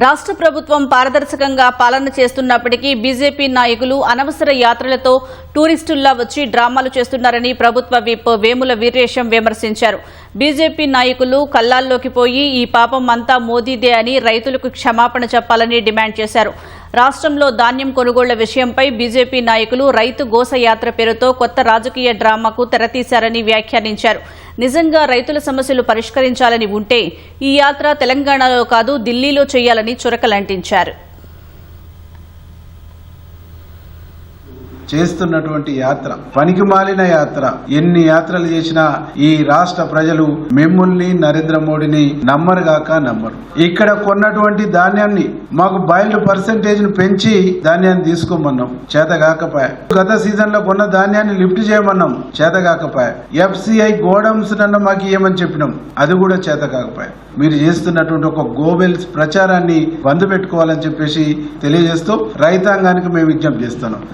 రాష్ట్ర ప్రభుత్వం పారదర్శకంగా పాలన చేస్తున్నప్పటికీ బీజేపీ నాయకులు అనవసర యాత్రలతో టూరిస్టుల్లా వచ్చి డ్రామాలు చేస్తున్నారని ప్రభుత్వ విప్ వేముల వీరేశం విమర్శించారు. బీజేపీ నాయకులు కల్లాల్లోకి పోయి ఈ పాపం అంతా మోదీదే అని రైతులకు క్షమాపణ చెప్పాలని డిమాండ్ చేశారు. రాష్ట్రంలో ధాన్యం కొనుగోళ్ల విషయంపై బీజేపీ నాయకులు రైతు గోస యాత్ర పేరుతో కొత్త రాజకీయ డ్రామాకు తెరతీశారని వ్యాఖ్యానించారు. నిజంగా రైతుల సమస్యలు పరిష్కరించాలని ఉంటే ఈ యాత్ర తెలంగాణలో కాదు ఢిల్లీలో చేయాలని చురకలంటించారు. చేస్తున్నటువంటి యాత్ర పనికిమాలిన యాత్ర. ఎన్ని యాత్రలు చేసినా ఈ రాష్ట్ర ప్రజలు మిమ్మల్ని నరేంద్ర మోడీని నమ్మరుగాక నమ్మరు. ఇక్కడ కొన్నటువంటి ధాన్యాన్ని మాకు బాయిల్డ్ పర్సెంటేజ్ ను పెంచి ధాన్యాన్ని తీసుకోమన్నాం, చేతగాకపోయా. గత సీజన్ లో కొన్న ధాన్యాన్ని లిఫ్ట్ చేయమన్నాం, చేతగాకపోయా. FCI గోడౌన్స్ నన్న మాకు ఇవ్వమని చెప్పినాం, అది కూడా చేతకాకపోయా. మీరు చేస్తున్నటువంటి ఒక గోబెల్స్ ప్రచారాన్ని బంద్ పెట్టుకోవాలని చెప్పేసి తెలియజేస్తూ రైతాంగానికి మేము విజ్ఞప్తి చేస్తున్నాం.